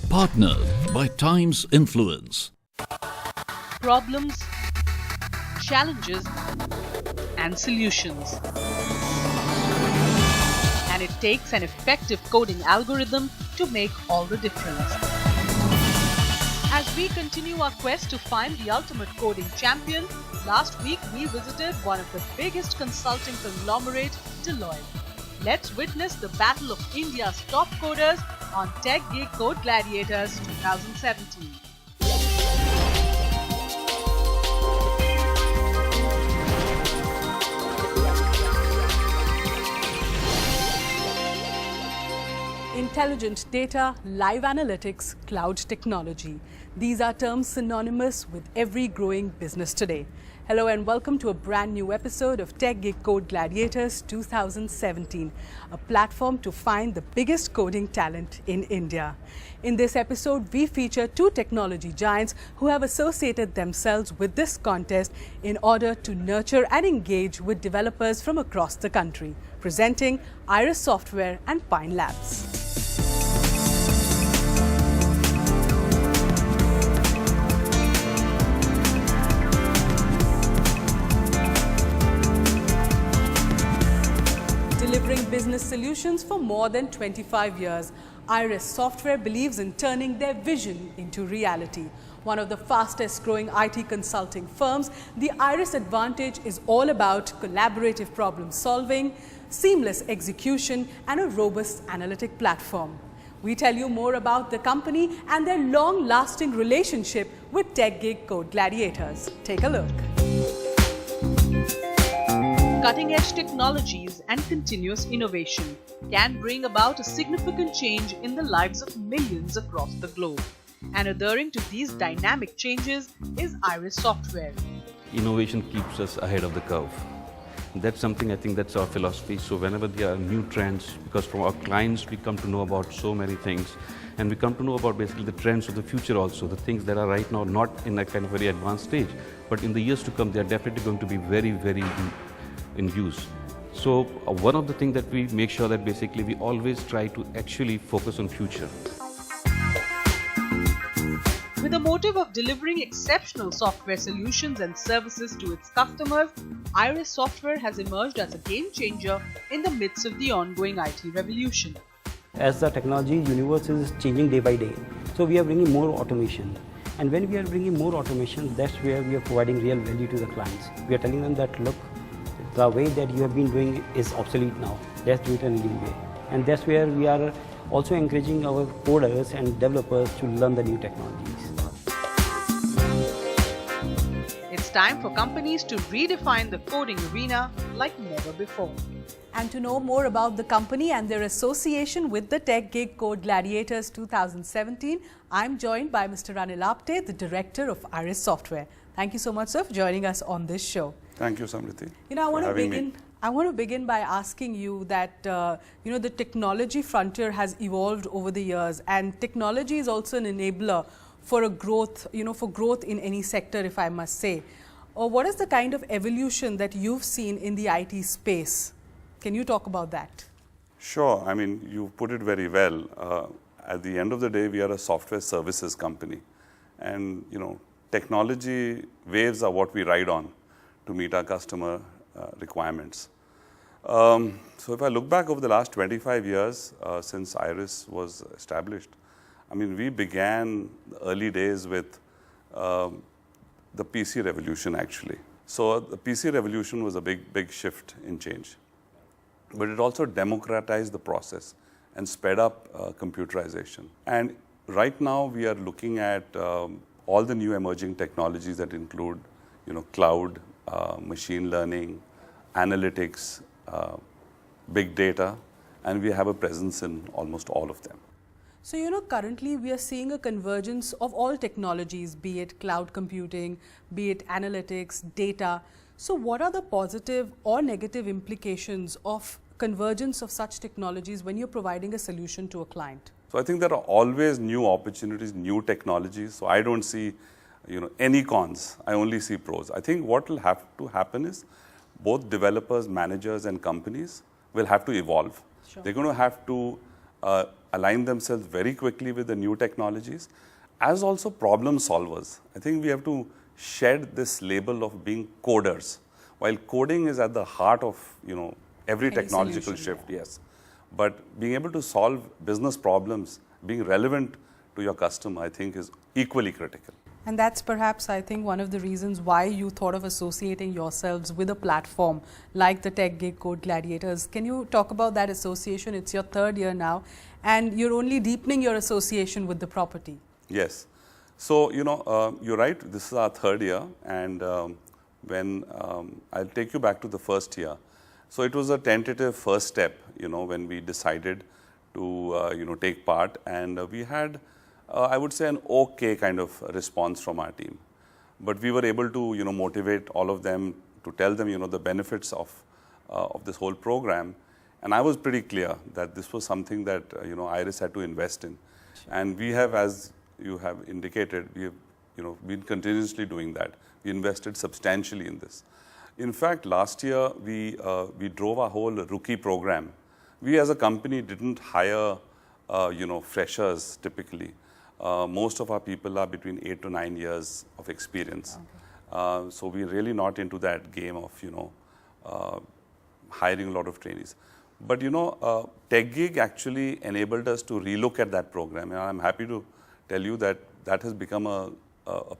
Partnered by Time's Influence. Problems, challenges, and solutions. And it takes an effective coding algorithm to make all the difference. As we continue our quest to find the ultimate coding champion, last week we visited one of the biggest consulting conglomerate, Deloitte. Let's witness the battle of India's top coders on TechGig Code Gladiators 2017. Intelligent data, live analytics, cloud technology. These are terms synonymous with every growing business today. Hello and welcome to a brand new episode of TechGig Code Gladiators 2017, a platform to find the biggest coding talent in India. In this episode, we feature two technology giants who have associated themselves with this contest in order to nurture and engage with developers from across the country, presenting Iris Software and Pine Labs. Delivering business solutions for more than 25 years, Iris Software believes in turning their vision into reality. One of the fastest growing IT consulting firms, the Iris Advantage is all about collaborative problem solving, seamless execution, and a robust analytic platform. We tell you more about the company and their long-lasting relationship with TechGig Code Gladiators. Take a look. Cutting-edge technologies and continuous innovation can bring about a significant change in the lives of millions across the globe. And adhering to these dynamic changes is Iris Software. Innovation keeps us ahead of the curve. That's something, I think that's our philosophy. So whenever there are new trends, because from our clients we come to know about so many things, and we come to know about basically the trends of the future also, the things that are right now not in a kind of very advanced stage, but in the years to come they are definitely going to be very, very in use. So one of the things that we make sure that basically we always try to actually focus on future. With the motive of delivering exceptional software solutions and services to its customers, Iris Software has emerged as a game changer in the midst of the ongoing IT revolution. As the technology universe is changing day by day, so we are bringing more automation. And when we are bringing more automation, that's where we are providing real value to the clients. We are telling them that, look, the way that you have been doing is obsolete now. Let's do it in a new way. And that's where we are also encouraging our coders and developers to learn the new technologies. It's time for companies to redefine the coding arena like never before. And to know more about the company and their association with the TechGig Code Gladiators 2017, I'm joined by Mr. Anil Apte, the Director of Iris Software. Thank you so much, sir, for joining us on this show. Thank you, Samriti. I want to begin by asking you that the technology frontier has evolved over the years, and technology is also an enabler for a growth, for growth in any sector, if I must say. Or what is the kind of evolution that you've seen in the IT space? Can you talk about that? Sure. I mean, you put it very well. At the end of the day, we are a software services company, and technology waves are what we ride on to meet our customer requirements. So if I look back over the last 25 years since Iris was established, I mean, we began the early days with the PC revolution actually. So the PC revolution was a big shift in change. But it also democratized the process and sped up computerization. And right now we are looking at all the new emerging technologies that include cloud, machine learning, analytics, big data, and we have a presence in almost all of them. So, you know, currently we are seeing a convergence of all technologies, be it cloud computing, be it analytics, data. So what are the positive or negative implications of convergence of such technologies when you're providing a solution to a client? So I think there are always new opportunities, new technologies. So I don't see, any cons. I only see pros. I think what will have to happen is both developers, managers, and companies will have to evolve. Sure. They're going to have to align themselves very quickly with the new technologies, as also problem solvers. I think we have to shed this label of being coders. While coding is at the heart of, every Any technological solution, shift, yes. But being able to solve business problems, being relevant to your customer, I think is equally critical. And that's perhaps, I think, one of the reasons why you thought of associating yourselves with a platform like the TechGig Code Gladiators. Can you talk about that association? It's your third year now, and you're only deepening your association with the property. Yes. So, you're right, this is our third year, and when I'll take you back to the first year. So it was a tentative first step, when we decided to, take part, and we had, I would say, an okay kind of response from our team. But we were able to, motivate all of them, to tell them, the benefits of this whole program. And I was pretty clear that this was something that, IRIS had to invest in. Sure. And we have, as you have indicated, we have, been continuously doing that. We invested substantially in this. In fact, last year, we drove our whole rookie program. We as a company didn't hire, freshers typically. Most of our people are between 8 to 9 years of experience. Okay. So we're really not into that game of, hiring a lot of trainees. But, TechGig actually enabled us to relook at that program. And I'm happy to tell you that that has become a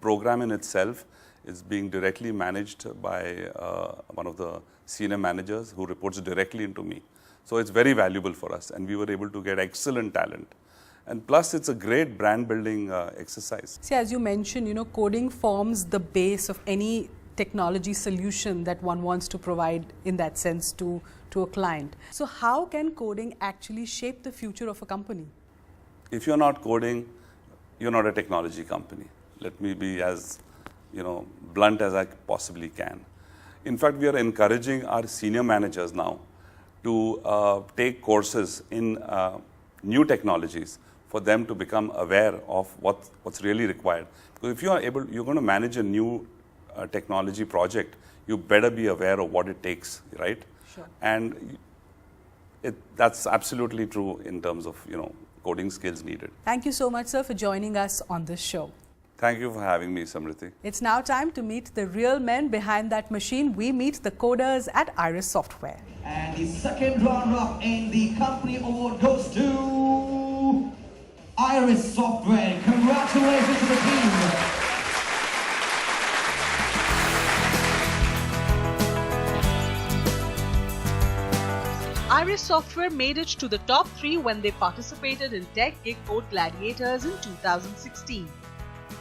program in itself. It's being directly managed by one of the senior managers who reports directly into me. So it's very valuable for us, and we were able to get excellent talent. And plus, it's a great brand building exercise. See, as you mentioned, coding forms the base of any technology solution that one wants to provide in that sense to a client. So how can coding actually shape the future of a company? If you're not coding, you're not a technology company. Let me be as blunt as I possibly can. In fact, we are encouraging our senior managers now to take courses in new technologies for them to become aware of what's really required. Because if you are able, you're going to manage a new technology project, you better be aware of what it takes, right? Sure. And that's absolutely true in terms of coding skills needed. Thank you so much, sir, for joining us on this show. Thank you for having me, Samriti. It's now time to meet the real men behind that machine. We meet the coders at IRIS Software. And the second runner-up in the company award goes to IRIS Software. Congratulations to the team. IRIS Software made it to the top 3 when they participated in TechGig Code Gladiators in 2016.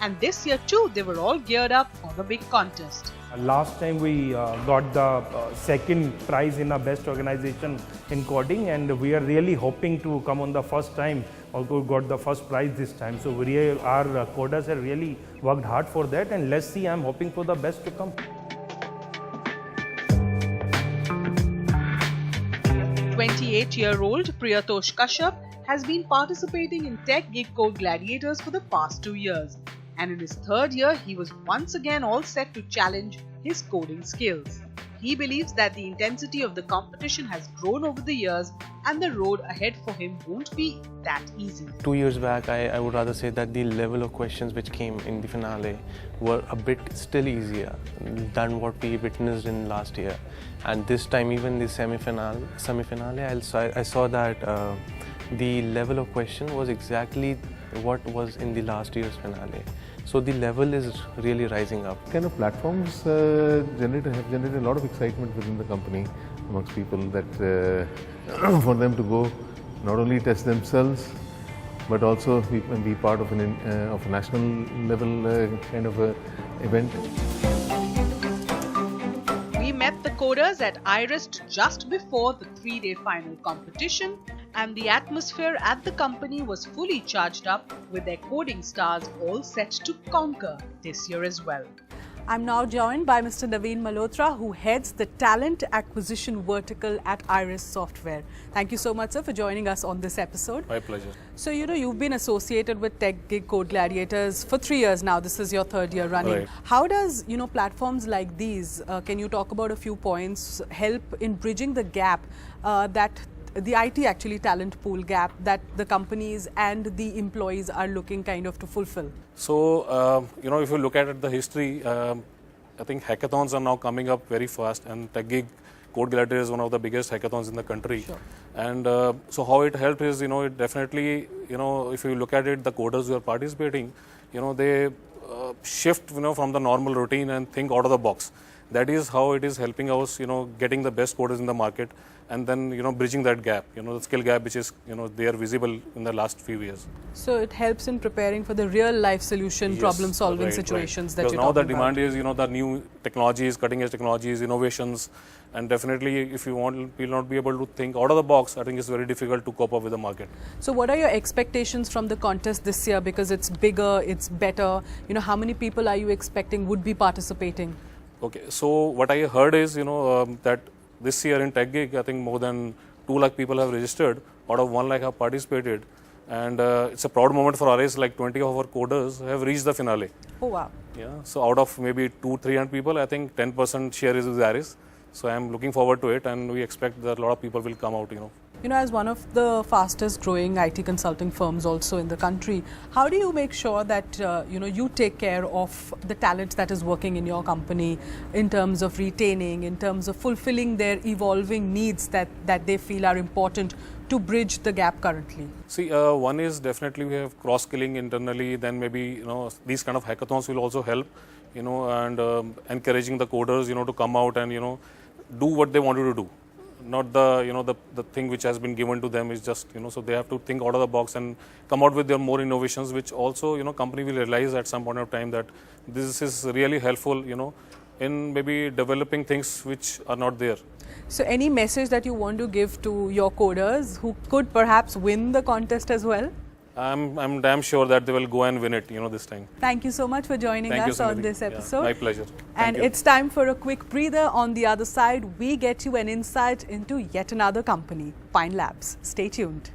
And this year too, they were all geared up for the big contest. Last time we got the second prize in our best organization in coding, and we are really hoping to come on the first time. Although we got the first prize this time, so our coders have really worked hard for that, and let's see. I'm hoping for the best to come. 28-year-old Priyatosh Kashyap has been participating in TechGig Code Gladiators for the past 2 years. And in his third year, he was once again all set to challenge his coding skills. He believes that the intensity of the competition has grown over the years and the road ahead for him won't be that easy. 2 years back, I would rather say that the level of questions which came in the finale were a bit still easier than what we witnessed in last year. And this time, even the semi-finale, I saw that the level of question was exactly what was in the last year's finale. So the level is really rising up. Kind of platforms have generated a lot of excitement within the company amongst people that for them to go not only test themselves but also be part of a national level kind of a event. We met the coding coders at IRIS just before the 3-day final competition, and the atmosphere at the company was fully charged up with their coding stars all set to conquer this year as well. I'm now joined by Mr. Naveen Malhotra, who heads the talent acquisition vertical at IRIS Software. Thank you so much, sir, for joining us on this episode. My pleasure. So, you've been associated with TechGig Code Gladiators for 3 years now. This is your 3rd year running. Right. How does, platforms like these, can you talk about a few points, help in bridging the gap that the IT actually talent pool gap that the companies and the employees are looking kind of to fulfill? So, if you look at the history, I think hackathons are now coming up very fast, and TechGig Code Gladiators is one of the biggest hackathons in the country. Sure. And so how it helped is, it definitely, if you look at it, the coders who are participating, they shift, from the normal routine and think out of the box. That is how it is helping us, getting the best coders in the market, and then, bridging that gap, the skill gap which is, they are visible in the last few years. So it helps in preparing for the real life solution, Yes, problem solving right, situations right. that because you're now the talking demand about. is, the new technologies, cutting edge technologies, innovations, and definitely if you will not be able to think out of the box, I think it's very difficult to cope up with the market. So what are your expectations from the contest this year? Because it's bigger, it's better. How many people are you expecting would be participating? Okay, so what I heard is, that this year in TechGig, I think more than 2 lakh people have registered, out of 1 lakh have participated. And it's a proud moment for IRIS, like 20 of our coders have reached the finale. Oh, wow. Yeah, so out of maybe 200-300 people, I think 10% share is with IRIS. So I'm looking forward to it, and we expect that a lot of people will come out, As one of the fastest growing IT consulting firms also in the country, how do you make sure that, you take care of the talent that is working in your company in terms of retaining, in terms of fulfilling their evolving needs that they feel are important to bridge the gap currently? See, one is definitely we have cross-skilling internally, then maybe, these kind of hackathons will also help, and encouraging the coders, to come out and, do what they wanted to do. Not the thing which has been given to them is just, so they have to think out of the box and come out with their more innovations, which also, company will realize at some point of time that this is really helpful, in maybe developing things which are not there. So any message that you want to give to your coders who could perhaps win the contest as well? I'm damn sure that they will go and win it, this time. Thank you so much for joining us on this episode. Yeah, my pleasure. And it's time for a quick breather. On the other side, we get you an insight into yet another company, Pine Labs. Stay tuned.